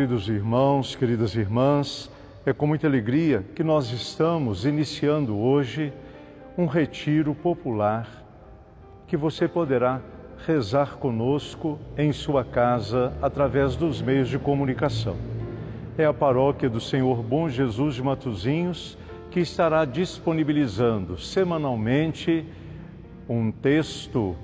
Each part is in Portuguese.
Queridos irmãos, queridas irmãs, é com muita alegria que nós estamos iniciando hoje um retiro popular que você poderá rezar conosco em sua casa através dos meios de comunicação. É a paróquia do Senhor Bom Jesus de Matosinhos que estará disponibilizando semanalmente um texto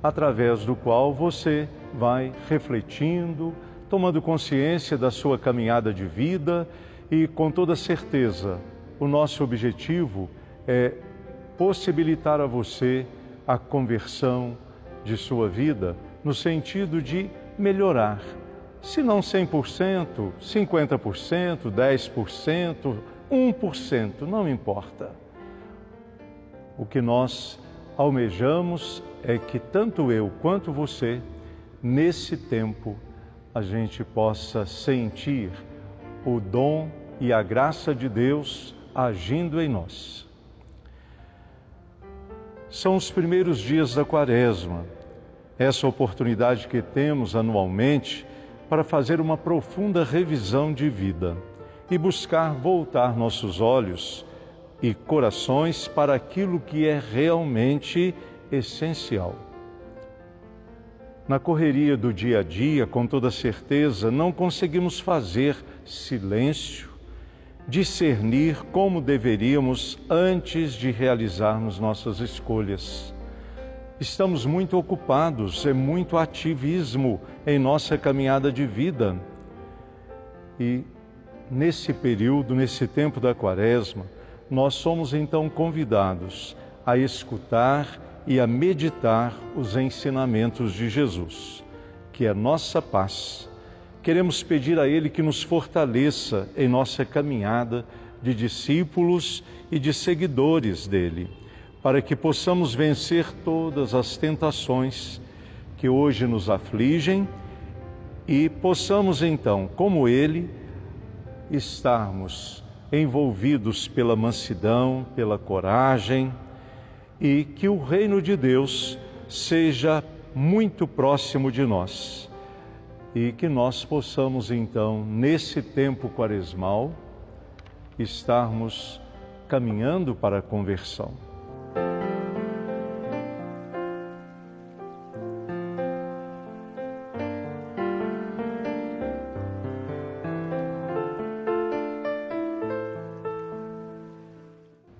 através do qual você vai refletindo, tomando consciência da sua caminhada de vida e, com toda certeza, o nosso objetivo é possibilitar a você a conversão de sua vida no sentido de melhorar, se não 100%, 50%, 10%, 1%, não importa. O que nós almejamos é que tanto eu quanto você, nesse tempo, a gente possa sentir o dom e a graça de Deus agindo em nós. São os primeiros dias da Quaresma, essa oportunidade que temos anualmente para fazer uma profunda revisão de vida e buscar voltar nossos olhos e corações para aquilo que é realmente essencial. Na correria do dia a dia, com toda certeza, não conseguimos fazer silêncio, discernir como deveríamos antes de realizarmos nossas escolhas. Estamos muito ocupados, é muito ativismo em nossa caminhada de vida. E nesse período, nesse tempo da Quaresma, nós somos então convidados a escutar e a meditar os ensinamentos de Jesus, que é nossa paz. Queremos pedir a Ele que nos fortaleça em nossa caminhada de discípulos e de seguidores dEle, para que possamos vencer todas as tentações que hoje nos afligem e possamos então, como Ele, estarmos envolvidos pela mansidão, pela coragem, e que o reino de Deus seja muito próximo de nós e que nós possamos então, nesse tempo quaresmal, estarmos caminhando para a conversão.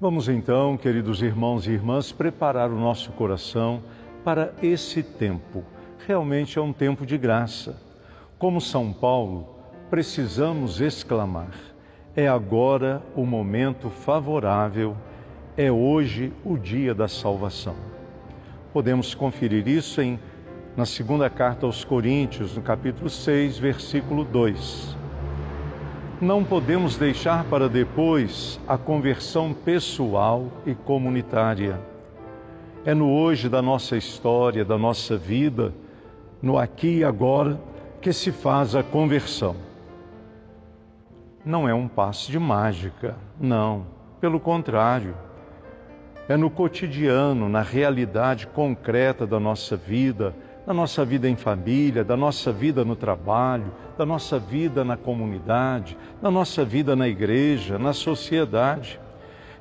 Vamos então, queridos irmãos e irmãs, preparar o nosso coração para esse tempo. Realmente é um tempo de graça. Como São Paulo, precisamos exclamar: é agora o momento favorável, é hoje o dia da salvação. Podemos conferir isso na segunda carta aos Coríntios, no capítulo 6, versículo 2. Não podemos deixar para depois a conversão pessoal e comunitária. É no hoje da nossa história, da nossa vida, no aqui e agora, que se faz a conversão. Não é um passe de mágica, não. Pelo contrário, é no cotidiano, na realidade concreta da nossa vida em família, da nossa vida no trabalho, da nossa vida na comunidade, da nossa vida na igreja, na sociedade.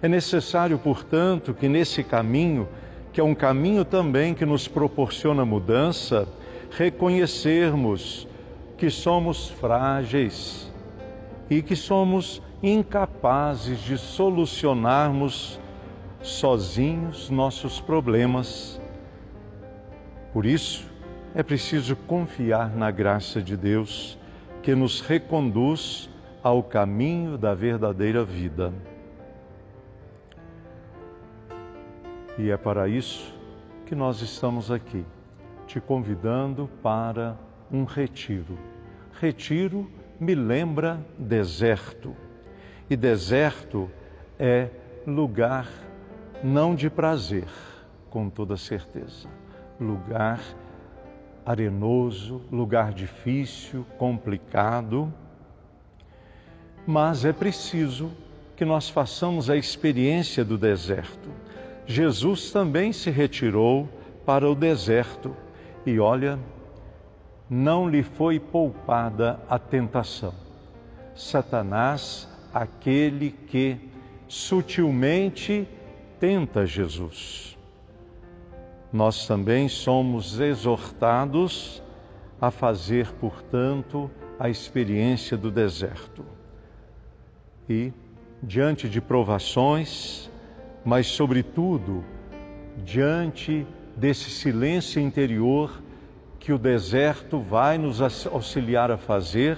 É necessário, portanto, que nesse caminho, que é um caminho também que nos proporciona mudança, reconhecermos que somos frágeis e que somos incapazes de solucionarmos sozinhos nossos problemas. Por isso, é preciso confiar na graça de Deus, que nos reconduz ao caminho da verdadeira vida. E é para isso que nós estamos aqui, te convidando para um retiro. Retiro me lembra deserto. E deserto é lugar não de prazer, com toda certeza. Lugar arenoso, lugar difícil, complicado, mas é preciso que nós façamos a experiência do deserto. Jesus também se retirou para o deserto e olha, não lhe foi poupada a tentação. Satanás, aquele que sutilmente tenta Jesus. Nós também somos exortados a fazer, portanto, a experiência do deserto. E, diante de provações, mas, sobretudo, diante desse silêncio interior que o deserto vai nos auxiliar a fazer,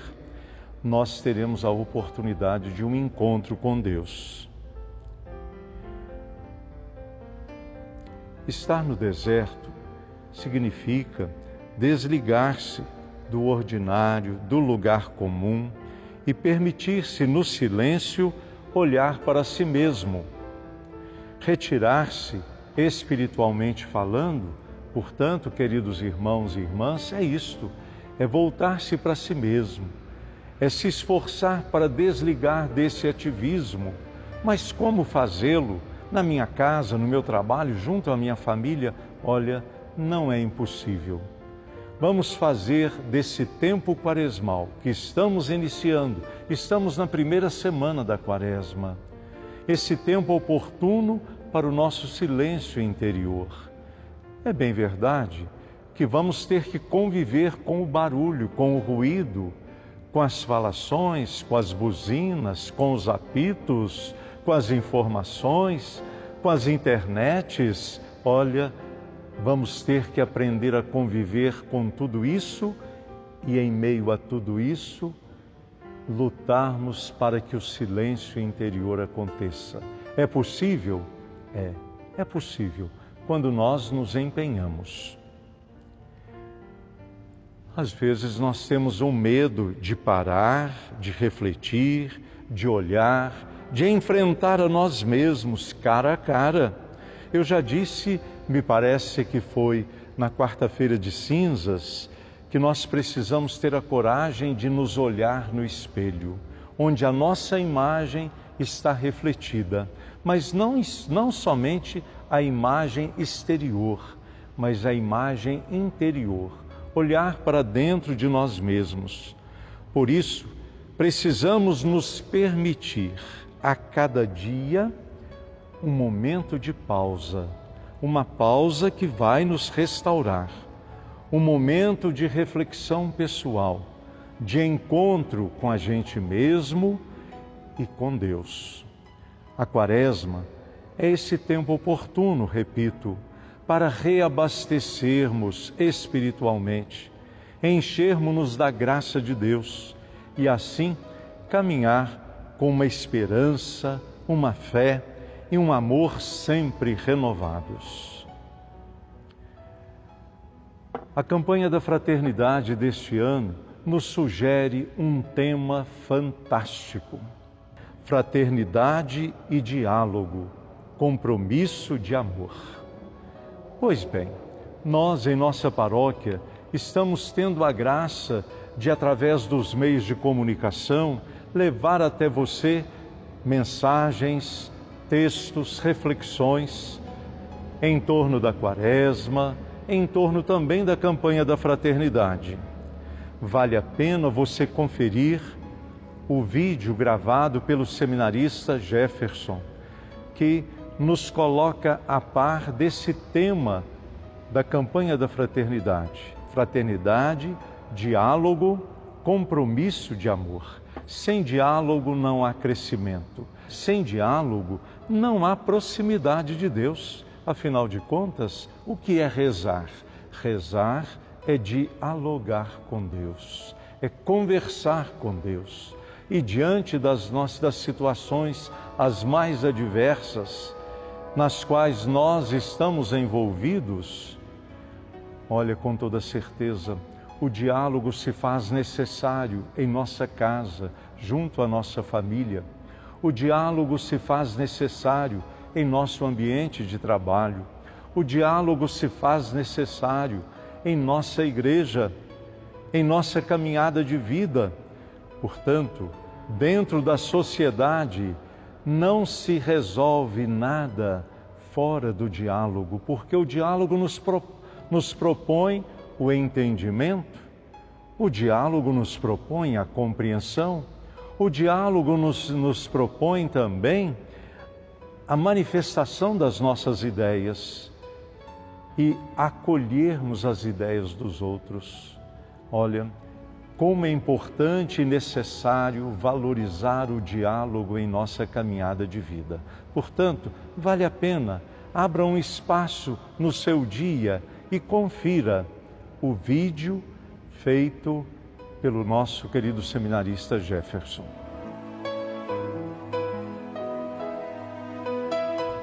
nós teremos a oportunidade de um encontro com Deus. Estar no deserto significa desligar-se do ordinário, do lugar comum e permitir-se, no silêncio, olhar para si mesmo. Retirar-se, espiritualmente falando, portanto, queridos irmãos e irmãs, é isto, é voltar-se para si mesmo, é se esforçar para desligar desse ativismo. Mas como fazê-lo? Na minha casa, no meu trabalho, junto à minha família? Olha, não é impossível. Vamos fazer desse tempo quaresmal que estamos iniciando, estamos na primeira semana da Quaresma, esse tempo oportuno para o nosso silêncio interior. É bem verdade que vamos ter que conviver com o barulho, com o ruído, com as falações, com as buzinas, com os apitos, com as informações, com as internets. Olha, vamos ter que aprender a conviver com tudo isso e, em meio a tudo isso, lutarmos para que o silêncio interior aconteça. É possível? É possível, quando nós nos empenhamos. Às vezes nós temos um medo de parar, de refletir, de olhar, de enfrentar a nós mesmos cara a cara. Eu já disse, me parece que foi na quarta-feira de cinzas, que nós precisamos ter a coragem de nos olhar no espelho, onde a nossa imagem está refletida, mas não somente a imagem exterior, mas a imagem interior, olhar para dentro de nós mesmos. Por isso, precisamos nos permitir a cada dia um momento de pausa, uma pausa que vai nos restaurar, um momento de reflexão pessoal, de encontro com a gente mesmo e com Deus. A Quaresma é esse tempo oportuno, repito, para reabastecermos espiritualmente, enchermos-nos da graça de Deus e assim caminhar com uma esperança, uma fé e um amor sempre renovados. A campanha da fraternidade deste ano nos sugere um tema fantástico: fraternidade e diálogo, compromisso de amor. Pois bem, nós em nossa paróquia estamos tendo a graça de, através dos meios de comunicação, levar até você mensagens, textos, reflexões em torno da Quaresma, em torno também da campanha da fraternidade. Vale a pena você conferir o vídeo gravado pelo seminarista Jefferson, que nos coloca a par desse tema da campanha da fraternidade. Fraternidade, diálogo, compromisso de amor. Sem diálogo não há crescimento. Sem diálogo não há proximidade de Deus. Afinal de contas, o que é rezar? Rezar é dialogar com Deus, é conversar com Deus. E diante das situações as mais adversas, nas quais nós estamos envolvidos, olha, com toda certeza, o diálogo se faz necessário em nossa casa, junto à nossa família. O diálogo se faz necessário em nosso ambiente de trabalho. O diálogo se faz necessário em nossa igreja, em nossa caminhada de vida. Portanto, dentro da sociedade, não se resolve nada fora do diálogo, porque o diálogo nos propõe o entendimento, o diálogo nos propõe a compreensão, O diálogo nos propõe também a manifestação das nossas ideias e acolhermos as ideias dos outros. Olha, como é importante e necessário valorizar o diálogo em nossa caminhada de vida. Portanto, vale a pena, abra um espaço no seu dia e confira o vídeo feito pelo nosso querido seminarista Jefferson.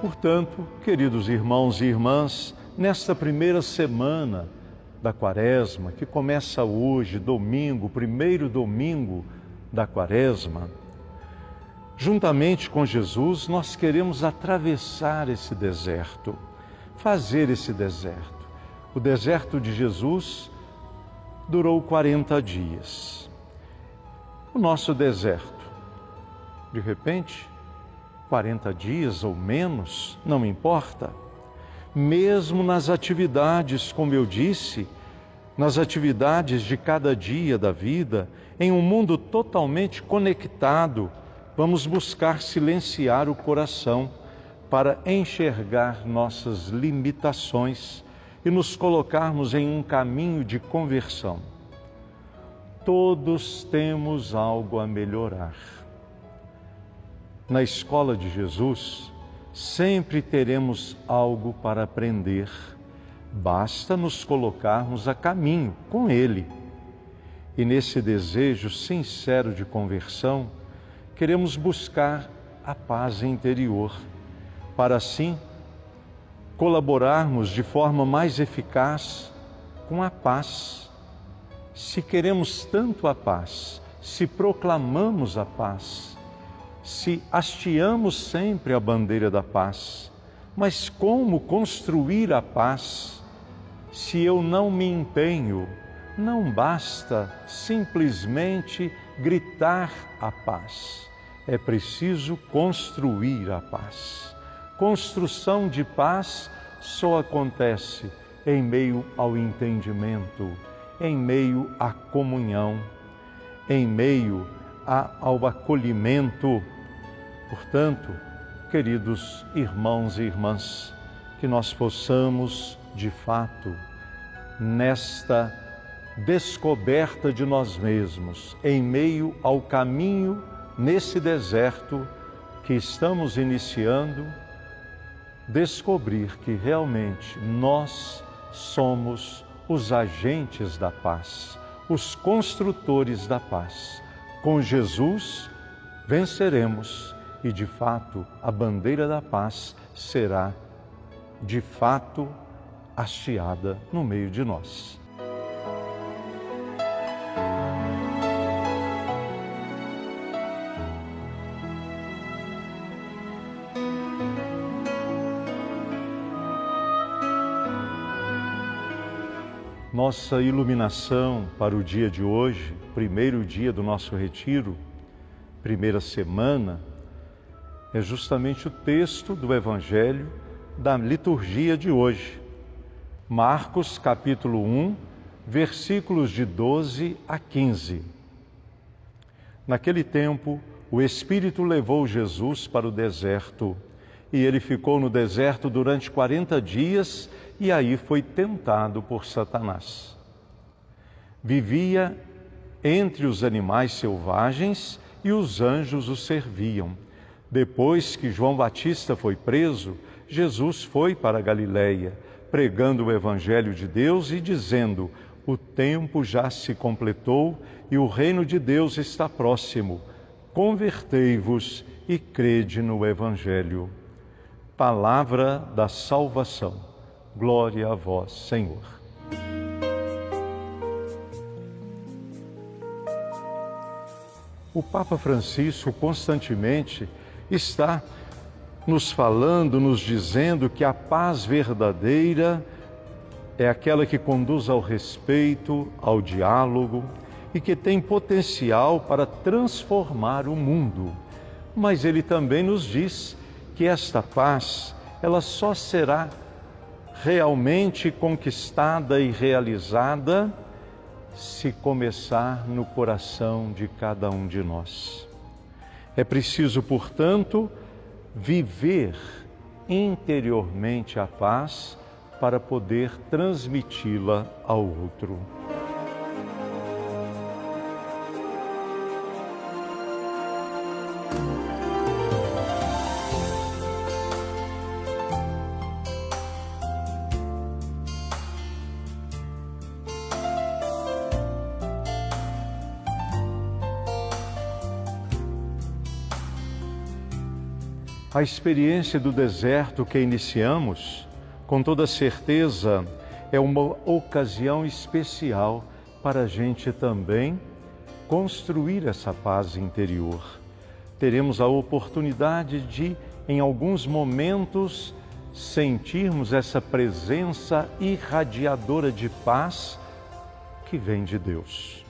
Portanto, queridos irmãos e irmãs, nesta primeira semana da Quaresma, que começa hoje, domingo, primeiro domingo da Quaresma, juntamente com Jesus, nós queremos atravessar esse deserto, fazer esse deserto. O deserto de Jesus durou 40 dias. O nosso deserto, de repente, 40 dias ou menos, não importa. Mesmo nas atividades, como eu disse, nas atividades de cada dia da vida, em um mundo totalmente conectado, vamos buscar silenciar o coração para enxergar nossas limitações e nos colocarmos em um caminho de conversão. Todos temos algo a melhorar. Na escola de Jesus, sempre teremos algo para aprender. Basta nos colocarmos a caminho com Ele. E nesse desejo sincero de conversão, queremos buscar a paz interior, para assim colaborarmos de forma mais eficaz com a paz. Se queremos tanto a paz, se proclamamos a paz, se hasteamos sempre a bandeira da paz, mas como construir a paz se eu não me empenho? Não basta simplesmente gritar a paz, é preciso construir a paz. Construção de paz só acontece em meio ao entendimento, em meio à comunhão, em meio ao acolhimento. Portanto, queridos irmãos e irmãs, que nós possamos, de fato, nesta descoberta de nós mesmos, em meio ao caminho, nesse deserto que estamos iniciando, descobrir que realmente nós somos os agentes da paz, os construtores da paz. Com Jesus venceremos e, de fato, a bandeira da paz será, de fato, hasteada no meio de nós. Nossa iluminação para o dia de hoje, primeiro dia do nosso retiro, primeira semana, é justamente o texto do Evangelho da liturgia de hoje. Marcos, capítulo 1, versículos de 12 a 15. Naquele tempo, o Espírito levou Jesus para o deserto, e ele ficou no deserto durante 40 dias, e aí foi tentado por Satanás. Vivia entre os animais selvagens e os anjos o serviam. Depois que João Batista foi preso, Jesus foi para a Galiléia, pregando o Evangelho de Deus e dizendo: o tempo já se completou e o reino de Deus está próximo. Convertei-vos e crede no Evangelho. Palavra da salvação. Glória a vós, Senhor. O Papa Francisco constantemente está nos falando, nos dizendo que a paz verdadeira é aquela que conduz ao respeito, ao diálogo e que tem potencial para transformar o mundo. Mas ele também nos diz que esta paz, ela só será realmente conquistada e realizada se começar no coração de cada um de nós. É preciso, portanto, viver interiormente a paz para poder transmiti-la ao outro. A experiência do deserto que iniciamos, com toda certeza, é uma ocasião especial para a gente também construir essa paz interior. Teremos a oportunidade de, em alguns momentos, sentirmos essa presença irradiadora de paz que vem de Deus.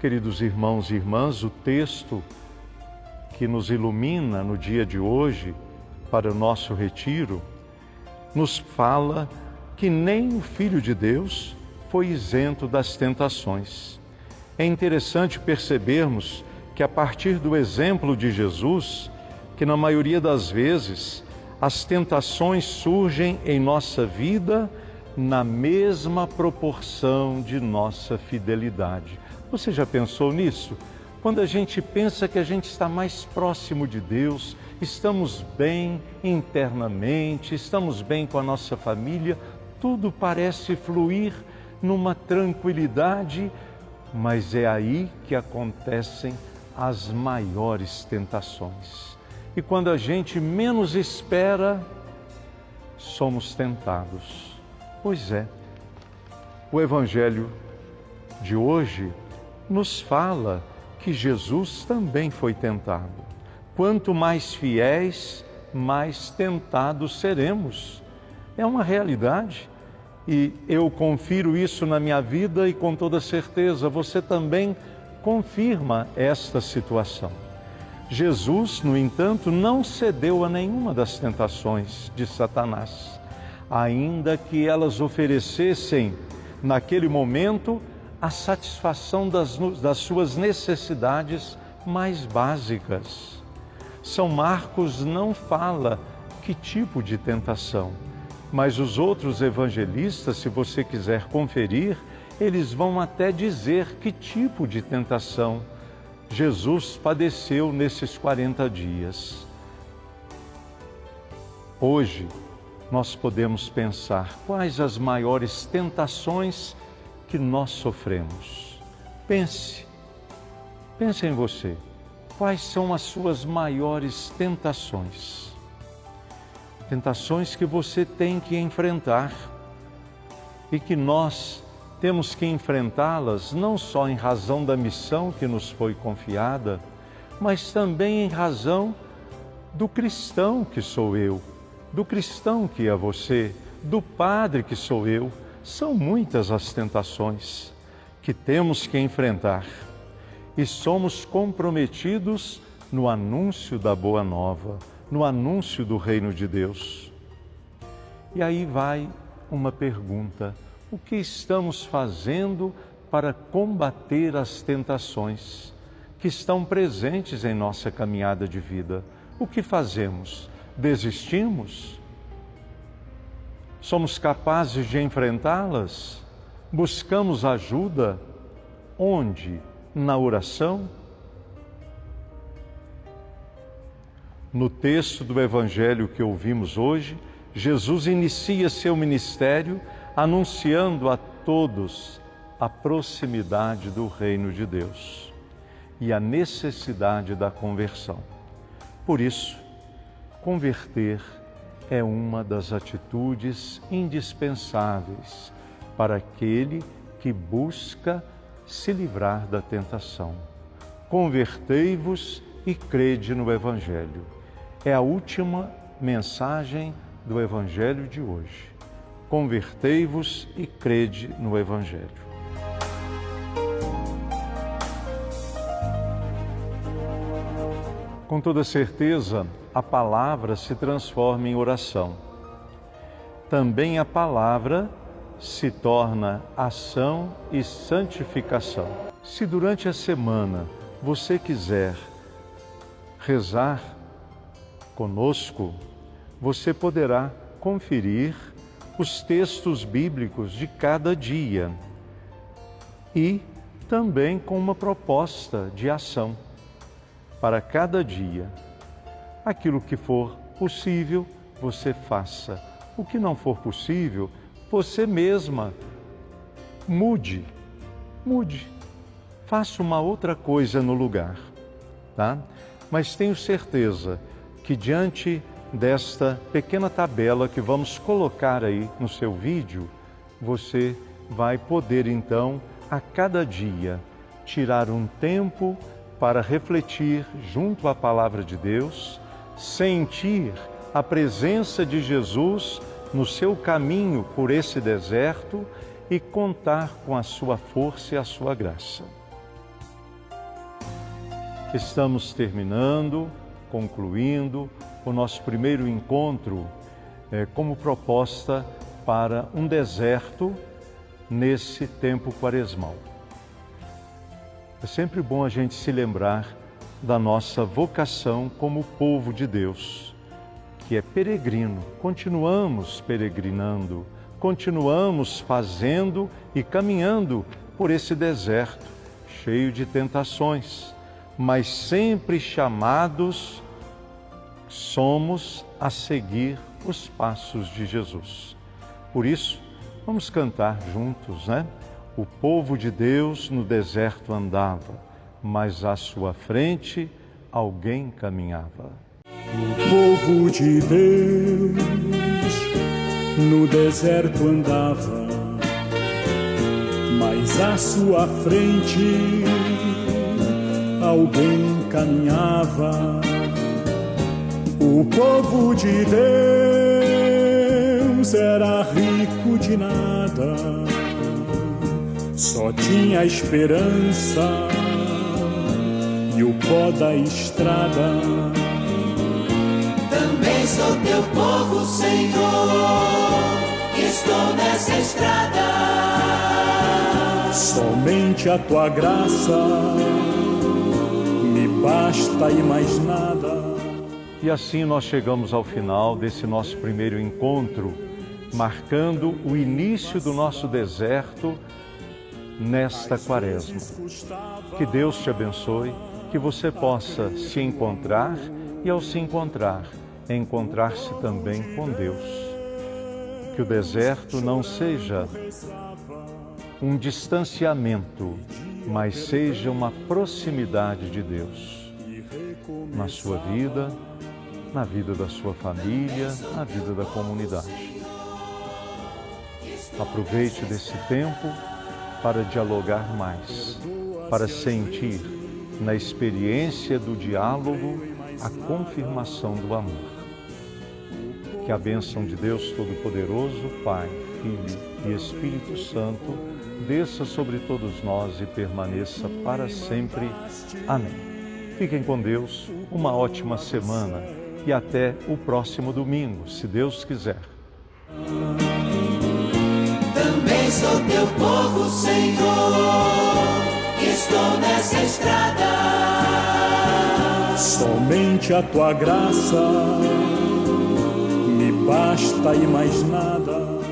Queridos irmãos e irmãs, o texto que nos ilumina no dia de hoje para o nosso retiro, nos fala que nem o Filho de Deus foi isento das tentações. É interessante percebermos que a partir do exemplo de Jesus, que na maioria das vezes as tentações surgem em nossa vida na mesma proporção de nossa fidelidade. Você já pensou nisso? Quando a gente pensa que a gente está mais próximo de Deus, estamos bem internamente, estamos bem com a nossa família, tudo parece fluir numa tranquilidade, mas é aí que acontecem as maiores tentações. E quando a gente menos espera, somos tentados. Pois é, o Evangelho de hoje nos fala que Jesus também foi tentado. Quanto mais fiéis, mais tentados seremos. É uma realidade. E eu confiro isso na minha vida e com toda certeza você também confirma esta situação. Jesus, no entanto, não cedeu a nenhuma das tentações de Satanás, ainda que elas oferecessem, naquele momento, a satisfação das suas necessidades mais básicas. São Marcos não fala que tipo de tentação, mas os outros evangelistas, se você quiser conferir, eles vão até dizer que tipo de tentação Jesus padeceu nesses 40 dias. Hoje, nós podemos pensar quais as maiores tentações que nós sofremos. Pense em você. Quais são as suas maiores tentações? Tentações que você tem que enfrentar e que nós temos que enfrentá-las não só em razão da missão que nos foi confiada, mas também em razão do cristão que sou eu, do cristão que é você, do padre que sou eu. São muitas as tentações que temos que enfrentar e somos comprometidos no anúncio da Boa Nova, no anúncio do Reino de Deus. E aí vai uma pergunta: o que estamos fazendo para combater as tentações que estão presentes em nossa caminhada de vida? O que fazemos? Desistimos? Somos capazes de enfrentá-las? Buscamos ajuda? Onde? Na oração? No texto do Evangelho que ouvimos hoje, Jesus inicia seu ministério anunciando a todos a proximidade do Reino de Deus e a necessidade da conversão. Por isso, converter é uma das atitudes indispensáveis para aquele que busca se livrar da tentação. Convertei-vos e crede no Evangelho. É a última mensagem do Evangelho de hoje. Convertei-vos e crede no Evangelho. Com toda certeza, a palavra se transforma em oração. Também a palavra se torna ação e santificação. Se durante a semana você quiser rezar conosco, você poderá conferir os textos bíblicos de cada dia e também com uma proposta de ação para cada dia. Aquilo que for possível, você faça. O que não for possível, você mesma mude. Faça uma outra coisa no lugar, tá? Mas tenho certeza que diante desta pequena tabela que vamos colocar aí no seu vídeo, você vai poder então, a cada dia, tirar um tempo para refletir junto à Palavra de Deus, sentir a presença de Jesus no seu caminho por esse deserto e contar com a sua força e a sua graça. Estamos concluindo o nosso primeiro encontro como proposta para um deserto nesse tempo quaresmal. É sempre bom a gente se lembrar da nossa vocação como povo de Deus, que é peregrino. Continuamos peregrinando, continuamos fazendo e caminhando por esse deserto cheio de tentações, mas sempre chamados somos a seguir os passos de Jesus. Por isso, vamos cantar juntos, né? O povo de Deus no deserto andava, mas à sua frente alguém caminhava. O povo de Deus no deserto andava, mas à sua frente alguém caminhava. O povo de Deus era rico de nada, só tinha esperança e o pó da estrada. Também sou teu povo, Senhor, estou nessa estrada. Somente a tua graça me basta e mais nada. E assim nós chegamos ao final desse nosso primeiro encontro, marcando o início do nosso deserto nesta quaresma. Que Deus te abençoe, que você possa se encontrar e, ao se encontrar, encontrar-se também com Deus. Que o deserto não seja um distanciamento, mas seja uma proximidade de Deus na sua vida, na vida da sua família, na vida da comunidade. Aproveite desse tempo para dialogar mais, para sentir na experiência do diálogo a confirmação do amor. Que a bênção de Deus Todo-Poderoso, Pai, Filho e Espírito Santo, desça sobre todos nós e permaneça para sempre. Amém. Fiquem com Deus, uma ótima semana e até o próximo domingo, se Deus quiser. Também sou teu povo, Senhor, estou nessa estrada. Somente a tua graça me basta e mais nada.